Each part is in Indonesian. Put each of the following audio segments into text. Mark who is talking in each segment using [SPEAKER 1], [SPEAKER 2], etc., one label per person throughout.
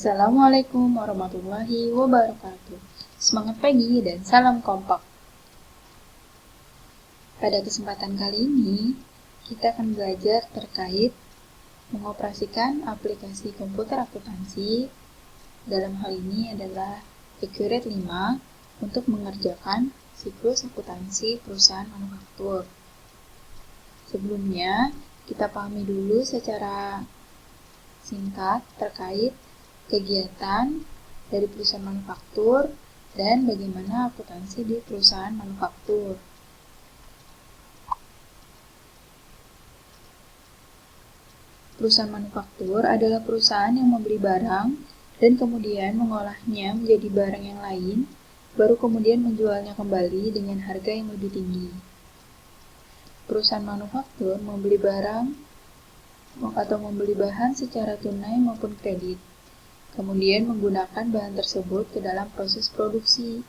[SPEAKER 1] Assalamualaikum warahmatullahi wabarakatuh. Semangat pagi dan salam kompak. Pada kesempatan kali ini, kita akan belajar terkait mengoperasikan aplikasi komputer akuntansi. Dalam hal ini adalah Accurate 5 untuk mengerjakan siklus akuntansi perusahaan manufaktur. Sebelumnya, kita pahami dulu secara singkat terkait kegiatan dari perusahaan manufaktur dan bagaimana akuntansi di perusahaan manufaktur. Perusahaan manufaktur adalah perusahaan yang membeli barang dan kemudian mengolahnya menjadi barang yang lain, baru kemudian menjualnya kembali dengan harga yang lebih tinggi. Perusahaan manufaktur membeli barang atau membeli bahan secara tunai maupun kredit, kemudian menggunakan bahan tersebut ke dalam proses produksi.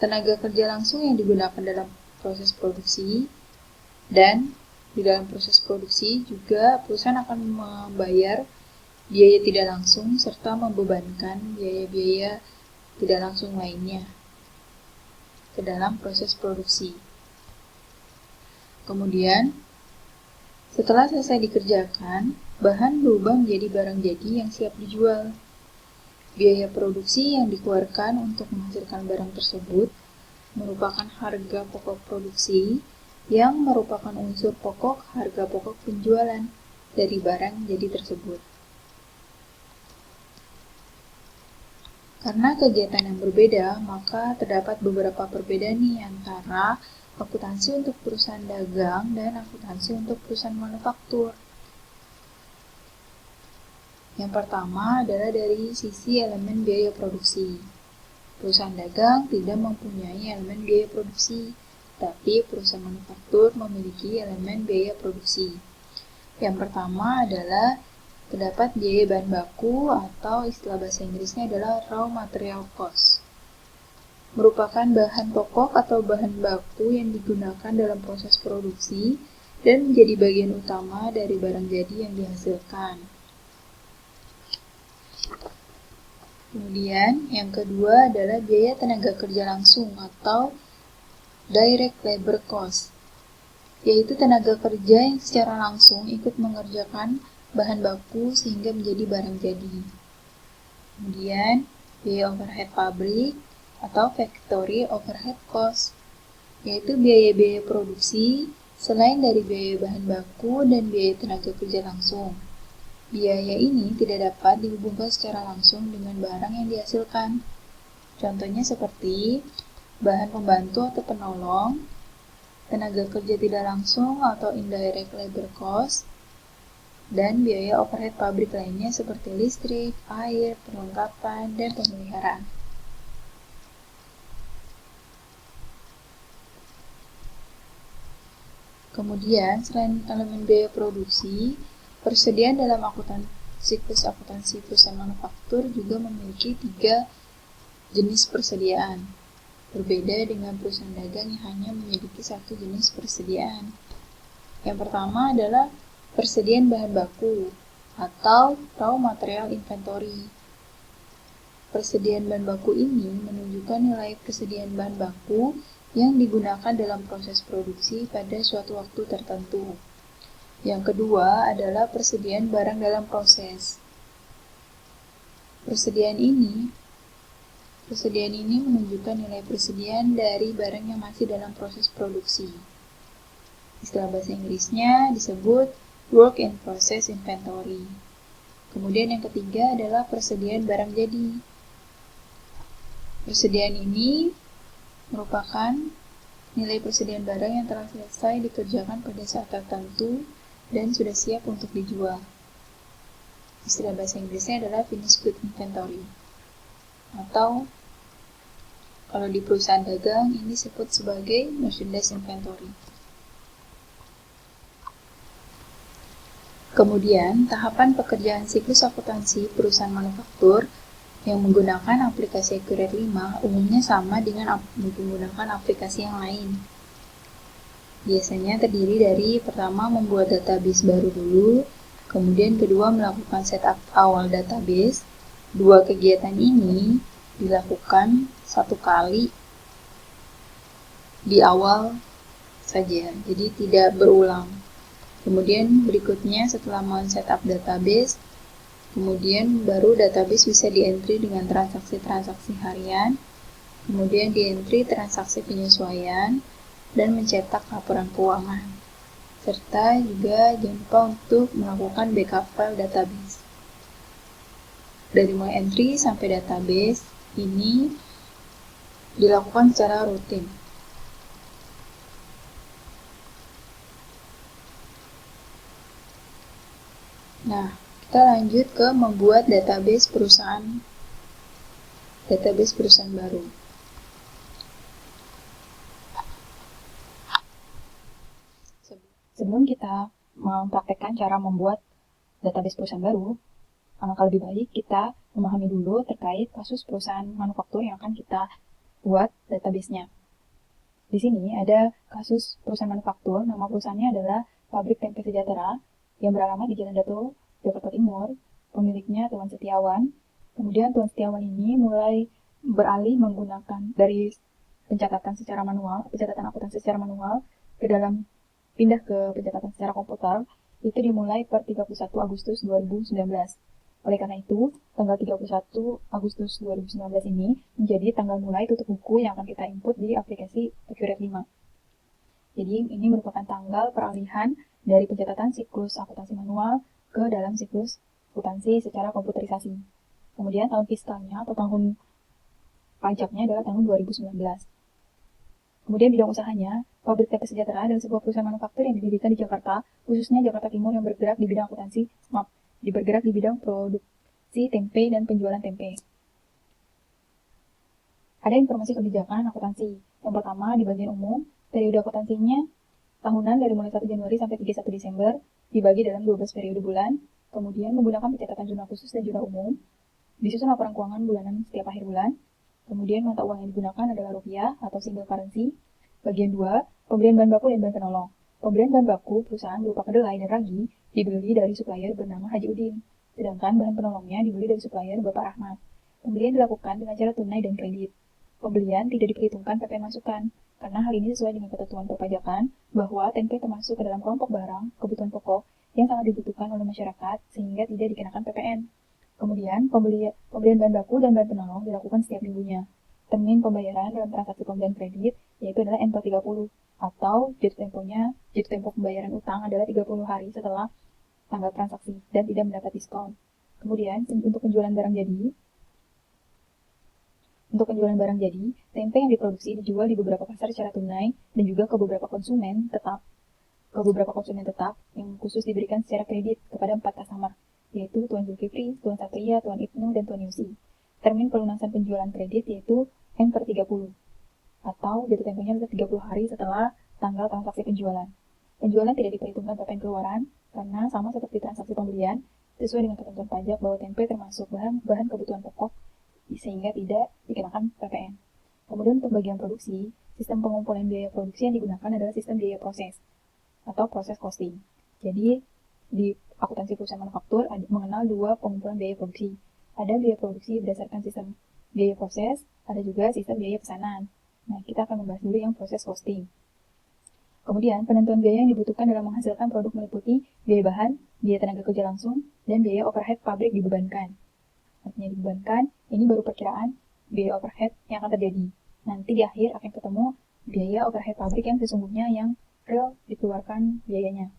[SPEAKER 1] Tenaga kerja langsung yang digunakan dalam proses produksi, dan di dalam proses produksi juga perusahaan akan membayar biaya tidak langsung serta membebankan biaya-biaya tidak langsung lainnya ke dalam proses produksi. Kemudian, setelah selesai dikerjakan, bahan berubah menjadi barang jadi yang siap dijual. Biaya produksi yang dikeluarkan untuk menghasilkan barang tersebut merupakan harga pokok produksi yang merupakan unsur pokok harga pokok penjualan dari barang jadi tersebut. Karena kegiatan yang berbeda, maka terdapat beberapa perbedaan nih antara akuntansi untuk perusahaan dagang dan akuntansi untuk perusahaan manufaktur. Yang pertama adalah dari sisi elemen biaya produksi. Perusahaan dagang tidak mempunyai elemen biaya produksi, tapi perusahaan manufaktur memiliki elemen biaya produksi. Yang pertama adalah terdapat biaya bahan baku atau istilah bahasa Inggrisnya adalah raw material cost. Merupakan bahan pokok atau bahan baku yang digunakan dalam proses produksi dan menjadi bagian utama dari barang jadi yang dihasilkan. Kemudian, yang kedua adalah biaya tenaga kerja langsung atau direct labor cost, yaitu tenaga kerja yang secara langsung ikut mengerjakan bahan baku sehingga menjadi barang jadi. Kemudian, biaya overhead pabrik atau factory overhead cost, yaitu biaya-biaya produksi selain dari biaya bahan baku dan biaya tenaga kerja langsung. Biaya ini tidak dapat dihubungkan secara langsung dengan barang yang dihasilkan. Contohnya seperti bahan pembantu atau penolong, tenaga kerja tidak langsung atau indirect labor cost, dan biaya overhead pabrik lainnya seperti listrik, air, perlengkapan, dan pemeliharaan. Kemudian, selain elemen biaya produksi, persediaan dalam siklus akuntansi perusahaan manufaktur juga memiliki 3 jenis persediaan. Berbeda dengan perusahaan dagang yang hanya memiliki 1 jenis persediaan. Yang pertama adalah persediaan bahan baku atau raw material inventory. Persediaan bahan baku ini menunjukkan nilai persediaan bahan baku yang digunakan dalam proses produksi pada suatu waktu tertentu. Yang kedua adalah persediaan barang dalam proses. Persediaan ini menunjukkan nilai persediaan dari barang yang masih dalam proses produksi. Istilah bahasa Inggrisnya disebut work in process inventory. Kemudian yang ketiga adalah persediaan barang jadi. Persediaan ini merupakan nilai persediaan barang yang telah selesai dikerjakan pada saat tertentu dan sudah siap untuk dijual. Istilah bahasa Inggrisnya adalah finished good inventory. Atau kalau di perusahaan dagang ini disebut sebagai merchandise inventory. Kemudian, tahapan pekerjaan siklus akuntansi perusahaan manufaktur yang menggunakan aplikasi Accurate 5 umumnya sama dengan menggunakan aplikasi yang lain. Biasanya terdiri dari pertama membuat database baru dulu, Kemudian kedua, melakukan setup awal database. Dua kegiatan ini dilakukan satu kali di awal saja, jadi tidak berulang. Kemudian berikutnya setelah men-setup database, kemudian baru database bisa di-entry dengan transaksi-transaksi harian, kemudian di-entry transaksi penyesuaian, dan mencetak laporan keuangan. Serta juga jangan lupa untuk melakukan backup file database. Dari mulai entry sampai database, ini dilakukan secara rutin. Nah, kita lanjut ke membuat database perusahaan baru.
[SPEAKER 2] Sebelum kita mempraktekkan cara membuat database perusahaan baru, alangkah lebih baik kita memahami dulu terkait kasus perusahaan manufaktur yang akan kita buat database-nya. Di sini ada kasus perusahaan manufaktur, nama perusahaannya adalah Pabrik Tempe Sejahtera yang beralamat di Jalan Dato, Jakarta Timur. Pemiliknya Tuan Setiawan. Kemudian Tuan Setiawan ini mulai beralih menggunakan dari pencatatan akuntansi secara manual ke dalam pindah ke pencatatan secara komputer itu dimulai per 31 Agustus 2019. Oleh karena itu, tanggal 31 Agustus 2019 ini menjadi tanggal mulai tutup buku yang akan kita input di aplikasi Accurate 5. Jadi, ini merupakan tanggal peralihan dari pencatatan siklus akuntansi manual ke dalam siklus akuntansi secara komputerisasi. Kemudian tahun fiskalnya atau tahun pajaknya adalah tahun 2019. Kemudian bidang usahanya, Pabrik Tempe Sejahtera adalah sebuah perusahaan manufaktur yang didirikan di Jakarta, khususnya Jakarta Timur yang bergerak di bidang akuntansi, bergerak di bidang produksi tempe dan penjualan tempe. Ada informasi kebijakan akuntansi. Yang pertama, di bagian umum, periode akuntansinya tahunan dari mulai 1 Januari sampai 31 Desember, dibagi dalam 12 periode bulan, kemudian menggunakan pencatatan jurnal khusus dan jurnal umum, disusun laporan keuangan bulanan setiap akhir bulan, kemudian mata uang yang digunakan adalah rupiah atau single currency. Bagian 2, pemberian bahan baku dan bahan penolong. Pemberian bahan baku perusahaan berupa kedelai dan ragi dibeli dari supplier bernama Haji Udin, sedangkan bahan penolongnya dibeli dari supplier Bapak Rahmat. Pembelian dilakukan dengan cara tunai dan kredit. Pembelian tidak diperhitungkan PPN masukan, karena hal ini sesuai dengan ketentuan perpajakan bahwa tempe termasuk ke dalam kelompok barang kebutuhan pokok yang sangat dibutuhkan oleh masyarakat sehingga tidak dikenakan PPN. Kemudian, pembelian bahan baku dan bahan penolong dilakukan setiap minggunya. Termin pembayaran dalam transaksi pembelian kredit yaitu adalah N/30 atau jatuh tempo pembayaran utang adalah 30 hari setelah tanggal transaksi dan tidak mendapat diskon. Kemudian, untuk penjualan barang jadi, tempe yang diproduksi dijual di beberapa pasar secara tunai dan juga ke beberapa konsumen tetap yang khusus diberikan secara kredit kepada 4 customer, yaitu Tuan Zulkifli, Tuan Satria, Tuan Ibnu, dan Tuan Yusi. Termin pelunasan penjualan kredit yaitu N/30 atau jatuh temponya adalah 30 hari setelah tanggal transaksi penjualan. Penjualan tidak diperhitungkan PPN keluaran karena sama seperti transaksi pembelian, sesuai dengan ketentuan pajak bahwa tempe termasuk bahan kebutuhan pokok sehingga tidak dikenakan PPN. Kemudian untuk bagian produksi, sistem pengumpulan biaya produksi yang digunakan adalah sistem biaya proses atau proses costing. Jadi di akuntansi perusahaan manufaktur mengenal dua pengumpulan biaya produksi. Ada biaya produksi berdasarkan sistem biaya proses, ada juga sistem biaya pesanan. Nah, kita akan membahas dulu yang proses costing. Kemudian, penentuan biaya yang dibutuhkan dalam menghasilkan produk meliputi biaya bahan, biaya tenaga kerja langsung, dan biaya overhead pabrik dibebankan. Artinya dibebankan, ini baru perkiraan biaya overhead yang akan terjadi. Nanti di akhir akan ketemu biaya overhead pabrik yang sesungguhnya yang real dikeluarkan biayanya.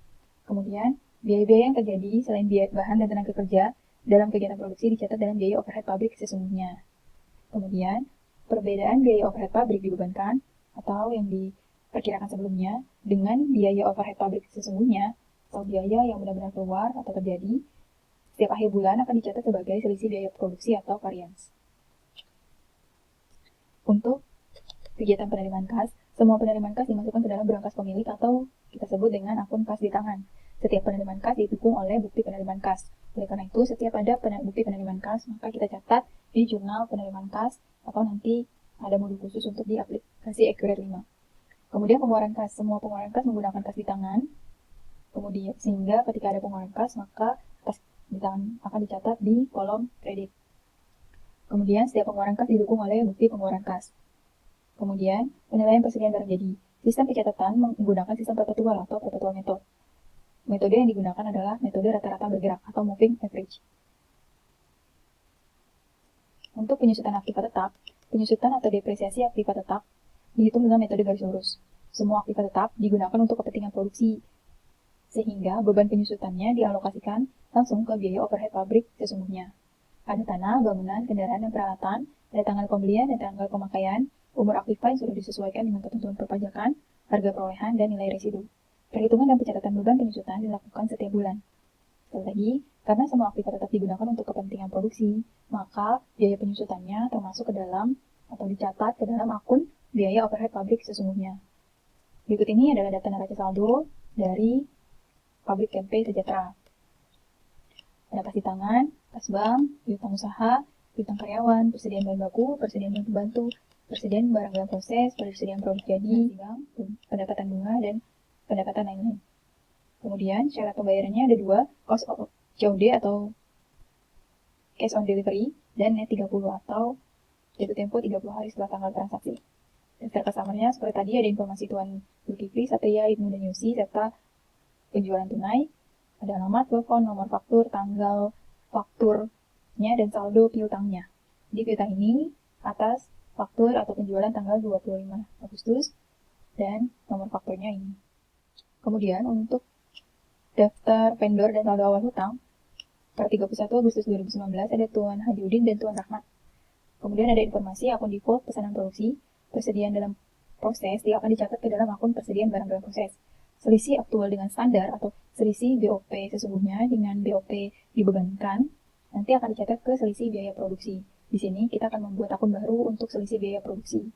[SPEAKER 2] Kemudian, biaya-biaya yang terjadi selain biaya bahan dan tenaga kerja dalam kegiatan produksi dicatat dalam biaya overhead pabrik sesungguhnya. Kemudian, perbedaan biaya overhead pabrik dibebankan atau yang diperkirakan sebelumnya dengan biaya overhead pabrik sesungguhnya atau biaya yang benar-benar keluar atau terjadi setiap akhir bulan akan dicatat sebagai selisih biaya produksi atau varians. Untuk kegiatan penerimaan kas, semua penerimaan kas dimasukkan ke dalam berangkas pemilik atau kita sebut dengan akun kas di tangan. Setiap penerimaan kas didukung oleh bukti penerimaan kas. Oleh karena itu, setiap ada bukti penerimaan kas, maka kita catat di jurnal penerimaan kas atau nanti ada modul khusus untuk di aplikasi Accurate 5. Kemudian pengeluaran kas, semua pengeluaran kas menggunakan kas di tangan. Kemudian sehingga ketika ada pengeluaran kas, maka kas akan dicatat di kolom kredit. Kemudian setiap pengeluaran kas didukung oleh bukti pengeluaran kas. Kemudian penilaian persediaan barang jadi. Sistem pencatatan menggunakan sistem perpetual atau perpetual method. Metode yang digunakan adalah metode rata-rata bergerak atau moving average. Untuk penyusutan aktiva tetap, penyusutan atau depresiasi aktiva tetap dihitung dengan metode garis lurus. Semua aktiva tetap digunakan untuk kepentingan produksi, sehingga beban penyusutannya dialokasikan langsung ke biaya overhead pabrik sesungguhnya. Ada tanah, bangunan, kendaraan, dan peralatan, ada tanggal pembelian dan tanggal pemakaian, umur aktiva yang sudah disesuaikan dengan ketentuan perpajakan, harga perolehan, dan nilai residu. Perhitungan dan pencatatan beban penyusutan dilakukan setiap bulan. Sekali lagi, karena semua aktiva tetap digunakan untuk kepentingan produksi, maka biaya penyusutannya termasuk ke dalam atau dicatat ke dalam akun biaya overhead pabrik sesungguhnya. Berikut ini adalah data neraca saldo dari pabrik tempe Sejahtera. Ada kas di tangan, kas bank, piutang usaha, piutang karyawan, persediaan bahan baku, persediaan bahan pembantu, persediaan barang dalam proses, persediaan produk jadi, pendapatan bunga, dan pendapatan lain-lain. Kemudian syarat pembayarannya ada dua, cost of COD atau cash on delivery, dan net 30 atau jatuh tempo 30 hari setelah tanggal transaksi. Daftar customer-nya seperti tadi ada informasi Tuan Zulkifli, Satria, Ibnu, dan Yusi, serta penjualan tunai, ada alamat, telepon, nomor faktur, tanggal fakturnya, dan saldo piutangnya. Di piutang ini atas faktur atau penjualan tanggal 25 Agustus dan nomor fakturnya ini. Kemudian untuk daftar vendor dan saldo awal hutang per 31 Agustus 2019 ada Tuan Hajiudin dan Tuan Rahmat. Kemudian ada informasi akun default pesanan produksi, persediaan dalam proses dia akan dicatat ke dalam akun persediaan barang dalam proses. Selisih aktual dengan standar atau selisih BOP sesungguhnya dengan BOP dibebankan nanti akan dicatat ke selisih biaya produksi. Di sini kita akan membuat akun baru untuk selisih biaya produksi.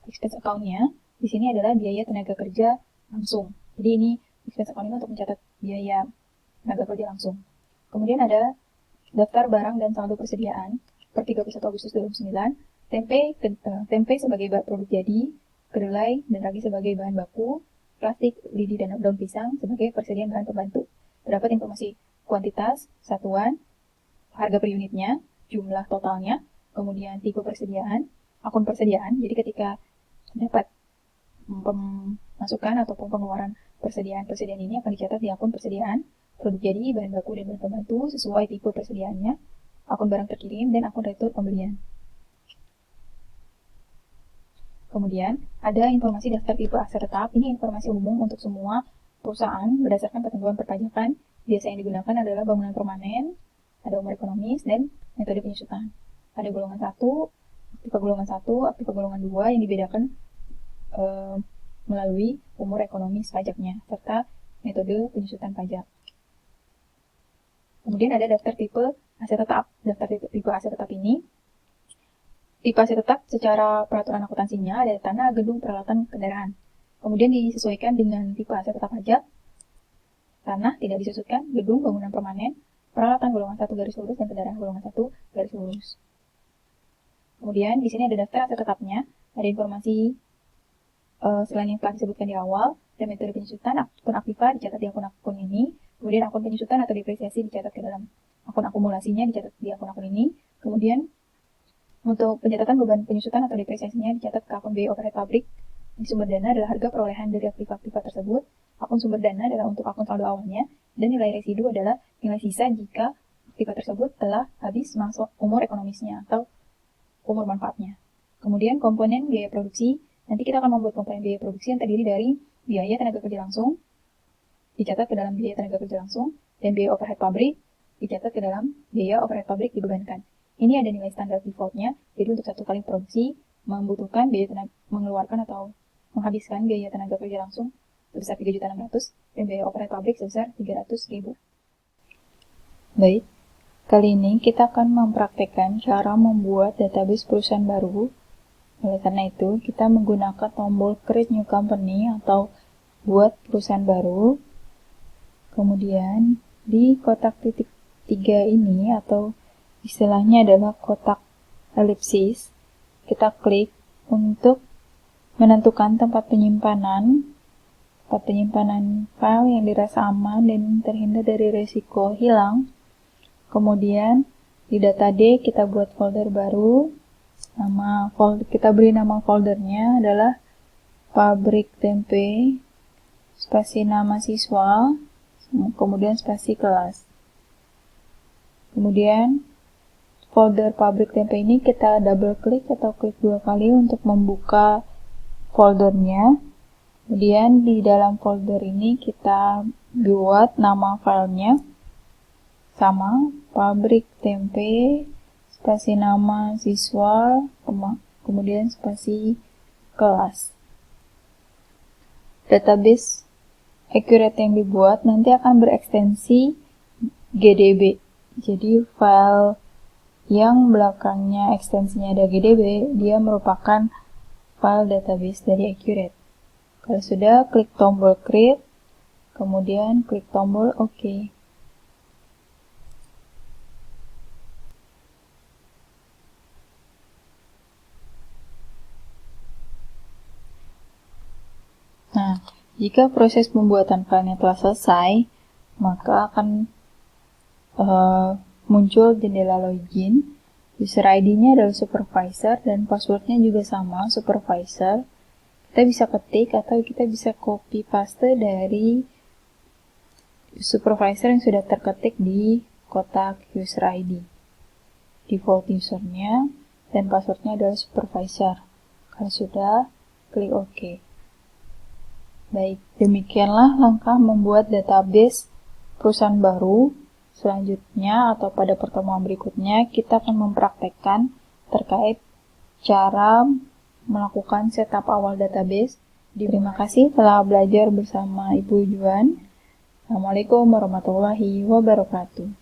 [SPEAKER 2] Expense account-nya di sini adalah biaya tenaga kerja langsung. Jadi ini expense account ini untuk mencatat biaya tenaga kerja langsung. Kemudian ada daftar barang dan saldo persediaan per 31 Agustus 2009, tempe sebagai produk jadi, kedelai dan ragi sebagai bahan baku, plastik, lidi, dan daun pisang sebagai persediaan bahan pembantu. Terdapat informasi kuantitas, satuan, harga per unitnya, jumlah totalnya, kemudian tipe persediaan, akun persediaan. Jadi ketika dapat pemasukan ataupun pengeluaran persediaan ini akan dicatat di akun persediaan, produk jadi, bahan baku, dan bahan pembantu sesuai tipe persediaannya, akun barang terkirim, dan akun retur pembelian. Kemudian, ada informasi daftar tipe aset tetap. Ini informasi umum untuk semua perusahaan berdasarkan ketentuan perpajakan. Biasa yang digunakan adalah bangunan permanen, ada umur ekonomis, dan metode penyusutan. Ada golongan 1, aktiva golongan 1, aktiva golongan 2 yang dibedakan melalui umur ekonomis pajaknya, serta metode penyusutan pajak. Kemudian ada daftar tipe aset tetap. Daftar tipe aset tetap ini tipe aset tetap secara peraturan akuntansinya ada tanah, gedung, peralatan, kendaraan. Kemudian disesuaikan dengan tipe aset tetap pajak. Tanah tidak disesuaikan, gedung, bangunan permanen, peralatan golongan 1 garis lurus, dan kendaraan golongan 1 garis lurus. Kemudian di sini ada daftar aset tetapnya, ada informasi selain yang telah disebutkan di awal, dan metode penyusutan, akun aktiva dicatat di akun-akun ini, kemudian akun penyusutan atau depresiasi dicatat ke dalam akun akumulasinya dicatat di akun-akun ini, kemudian untuk pencatatan beban penyusutan atau depresiasinya dicatat ke akun biaya overhead pabrik. Di sumber dana adalah harga perolehan dari aktiva-aktiva tersebut. Akun sumber dana adalah untuk akun saldo awalnya, dan nilai residu adalah nilai sisa jika aktiva tersebut telah habis masuk umur ekonomisnya atau umur manfaatnya. Kemudian komponen biaya produksi, nanti kita akan membuat komponen biaya produksi yang terdiri dari biaya tenaga kerja langsung, dicatat ke dalam biaya tenaga kerja langsung, dan biaya overhead pabrik, dicatat ke dalam biaya overhead pabrik dibebankan. Ini ada nilai standar defaultnya, jadi untuk satu kali produksi membutuhkan biaya mengeluarkan atau menghabiskan biaya tenaga kerja langsung sebesar 3.600.000 dan biaya overhead pabrik sebesar 300.000. Baik, kali ini kita akan mempraktekkan cara membuat database perusahaan baru. Oleh karena itu, kita menggunakan tombol Create New Company atau buat perusahaan baru. Kemudian di kotak titik 3 ini atau istilahnya adalah kotak elipsis, kita klik untuk menentukan tempat penyimpanan
[SPEAKER 1] tempat penyimpanan file yang dirasa aman dan terhindar dari risiko hilang. Kemudian di data D kita buat folder baru. Kita beri nama foldernya adalah pabrik tempe, spasi nama siswa, kemudian spasi kelas. Kemudian folder pabrik tempe ini kita double klik atau klik 2 kali untuk membuka foldernya. Kemudian di dalam folder ini kita buat nama filenya sama, pabrik tempe, spasi nama siswa, kemudian spasi kelas. Database Accurate yang dibuat nanti akan berekstensi GDB. Jadi file yang belakangnya ekstensinya ada GDB, dia merupakan file database dari Accurate. Kalau sudah, klik tombol Create, kemudian klik tombol OK. Nah, jika proses pembuatan filenya telah selesai, maka akan muncul jendela login. User ID-nya adalah supervisor dan passwordnya juga sama, supervisor. Kita bisa ketik atau kita bisa copy paste dari supervisor yang sudah terketik di kotak user ID. Default usernya dan passwordnya adalah supervisor. Kalau sudah, klik OK. Baik, demikianlah langkah membuat database perusahaan baru. Selanjutnya atau pada pertemuan berikutnya kita akan mempraktekkan terkait cara melakukan setup awal database. Terima kasih telah belajar bersama Ibu Juan. Assalamualaikum warahmatullahi wabarakatuh.